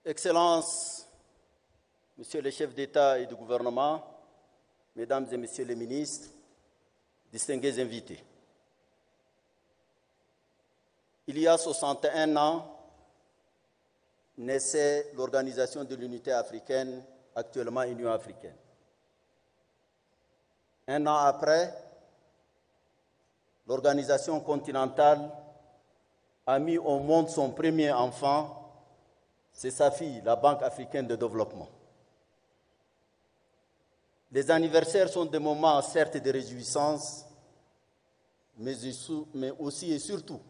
Excellences, Monsieur le chef d'État et de gouvernement, Mesdames et Messieurs les ministres, distingués invités. Il y a 61 ans, naissait l'Organisation de l'Unité africaine, actuellement Union africaine. Un an après, l'organisation continentale a mis au monde son premier enfant, c'est sa fille, la Banque africaine de développement. Les anniversaires sont des moments certes de réjouissance, mais aussi et surtout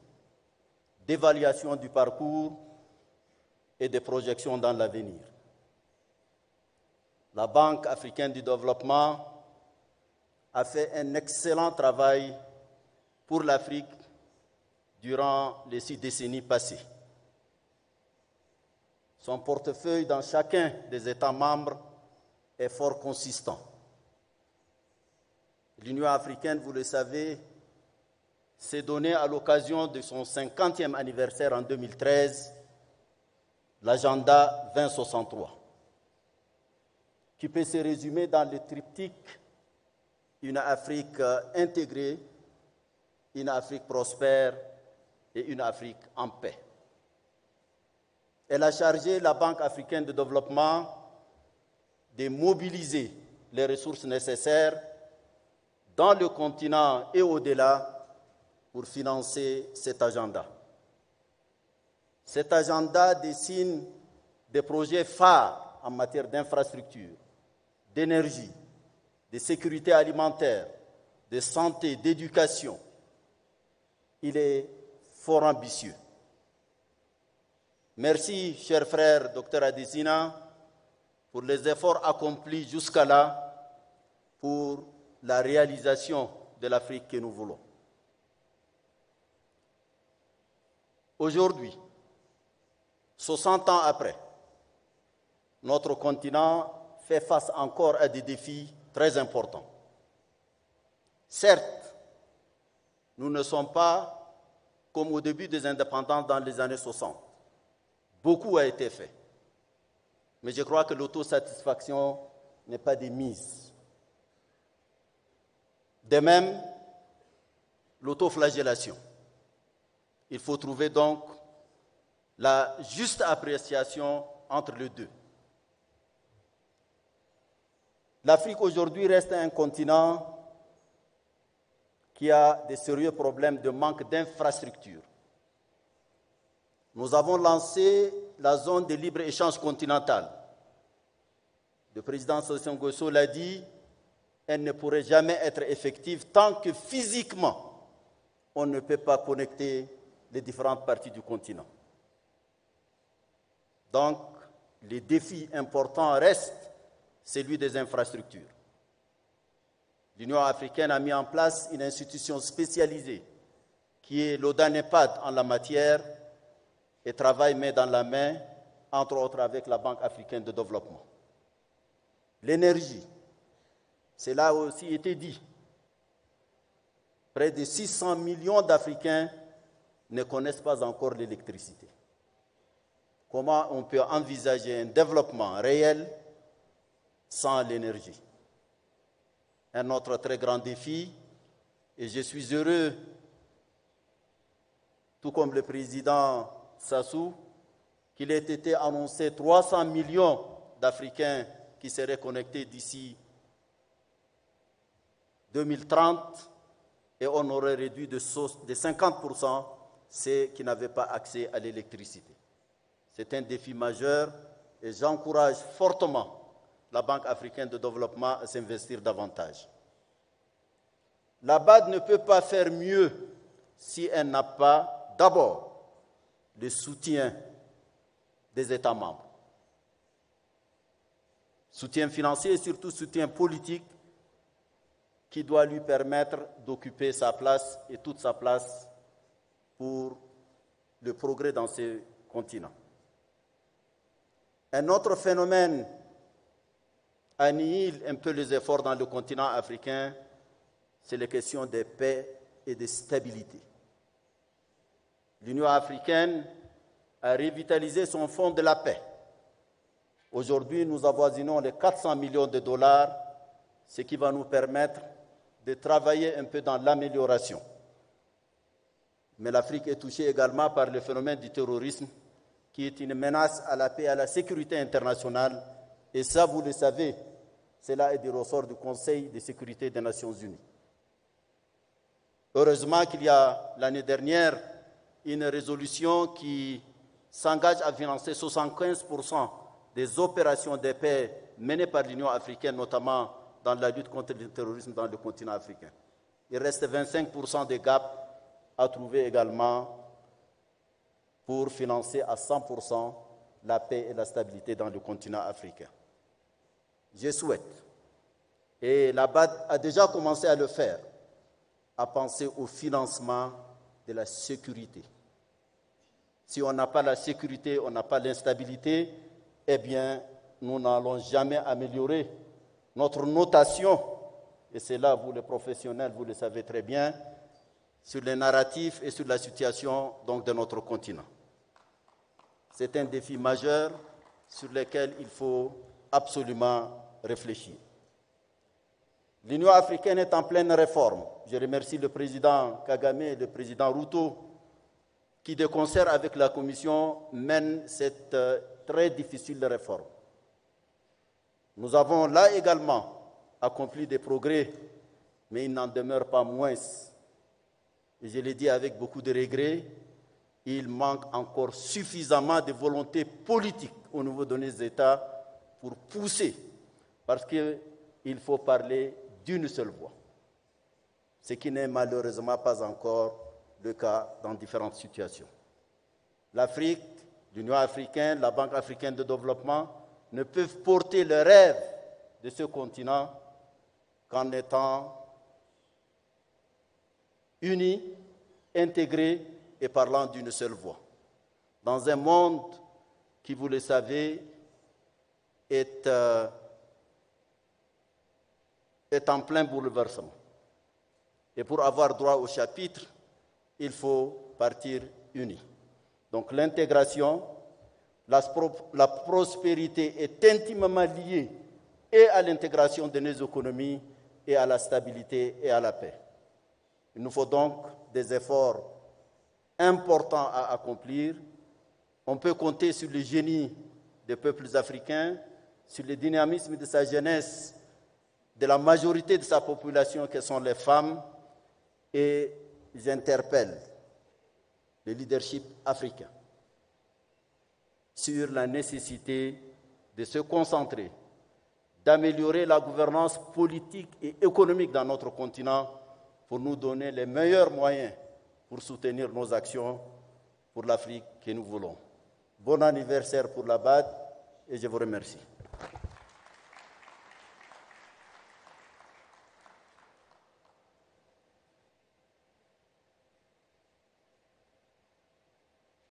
d'évaluation du parcours et de projections dans l'avenir. La Banque africaine du développement a fait un excellent travail pour l'Afrique durant les 6 décennies passées. Son portefeuille dans chacun des États membres est fort consistant. L'Union africaine, vous le savez, s'est donnée à l'occasion de son 50e anniversaire en 2013 l'agenda 2063, qui peut se résumer dans le triptyque une Afrique intégrée, une Afrique prospère et une Afrique en paix. Elle a chargé la Banque africaine de développement de mobiliser les ressources nécessaires dans le continent et au-delà pour financer cet agenda. Cet agenda dessine des projets phares en matière d'infrastructure, d'énergie, de sécurité alimentaire, de santé, d'éducation. Il est fort ambitieux. Merci, cher frère Dr Adesina, pour les efforts accomplis jusqu'à là pour la réalisation de l'Afrique que nous voulons. Aujourd'hui, 60 ans après, notre continent fait face encore à des défis très importants. Certes, nous ne sommes pas comme au début des indépendances dans les années 60. Beaucoup a été fait. Mais je crois que l'autosatisfaction n'est pas de mise. De même, l'autoflagellation. Il faut trouver donc la juste appréciation entre les deux. L'Afrique aujourd'hui reste un continent qui a de sérieux problèmes de manque d'infrastructures. Nous avons lancé la zone de libre-échange continentale. Le président Sassou Nguesso l'a dit, elle ne pourrait jamais être effective tant que physiquement on ne peut pas connecter les différentes parties du continent. Donc, les défis importants restent celui des infrastructures. L'Union africaine a mis en place une institution spécialisée qui est l'ODANEPAD en la matière et travaille main dans la main, entre autres avec la Banque africaine de développement. L'énergie, cela a aussi été dit. Près de 600 millions d'Africains ne connaissent pas encore l'électricité. Comment on peut envisager un développement réel sans l'énergie? Un autre très grand défi, et je suis heureux, tout comme le président Sassou, qu'il ait été annoncé 300 millions d'Africains qui seraient connectés d'ici 2030 et on aurait réduit de 50% ceux qui n'avaient pas accès à l'électricité. C'est un défi majeur et j'encourage fortement la Banque africaine de développement à s'investir davantage. La BAD ne peut pas faire mieux si elle n'a pas d'abord le soutien des États membres. Soutien financier et surtout soutien politique qui doit lui permettre d'occuper sa place et toute sa place pour le progrès dans ce continent. Un autre phénomène annihile un peu les efforts dans le continent africain, c'est la question de paix et de stabilité. L'Union africaine a revitalisé son fonds de la paix Aujourd'hui, nous avoisinons les 400 millions de dollars, ce qui va nous permettre de travailler un peu dans l'amélioration. Mais l'Afrique est touchée également par le phénomène du terrorisme, qui est une menace à la paix et à la sécurité internationale. Et ça, vous le savez, cela est du ressort du Conseil de sécurité des Nations Unies. Heureusement qu'il y a l'année dernière une résolution qui s'engage à financer 75% des opérations de paix menées par l'Union africaine, notamment dans la lutte contre le terrorisme dans le continent africain. Il reste 25% de gaps à trouver également pour financer à 100% la paix et la stabilité dans le continent africain. Je souhaite, et la BAD a déjà commencé à le faire, à penser au financement de la sécurité. Si on n'a pas la sécurité, on n'a pas l'instabilité, eh bien, nous n'allons jamais améliorer notre notation, et c'est là, vous les professionnels, vous le savez très bien, sur les narratifs et sur la situation donc, de notre continent. C'est un défi majeur sur lequel il faut absolument réfléchir. L'Union africaine est en pleine réforme. Je remercie le président Kagame et le président Ruto qui, de concert avec la Commission, mènent cette très difficile réforme. Nous avons là également accompli des progrès, mais il n'en demeure pas moins. Et je l'ai dit avec beaucoup de regrets, il manque encore suffisamment de volonté politique au niveau de nos États pour pousser, parce qu'il faut parler d'une seule voix, ce qui n'est malheureusement pas encore le cas dans différentes situations. L'Afrique, l'Union africaine, la Banque africaine de développement ne peuvent porter le rêve de ce continent qu'en étant unis, intégrés et parlant d'une seule voix. Dans un monde qui, vous le savez, est en plein bouleversement. Et pour avoir droit au chapitre, il faut partir unis. Donc l'intégration, la prospérité est intimement liée et à l'intégration de nos économies et à la stabilité et à la paix. Il nous faut donc des efforts importants à accomplir. On peut compter sur le génie des peuples africains, sur le dynamisme de sa jeunesse, de la majorité de sa population que sont les femmes, et j'interpelle le leadership africain sur la nécessité de se concentrer, d'améliorer la gouvernance politique et économique dans notre continent pour nous donner les meilleurs moyens pour soutenir nos actions pour l'Afrique que nous voulons. Bon anniversaire pour la BAD et je vous remercie.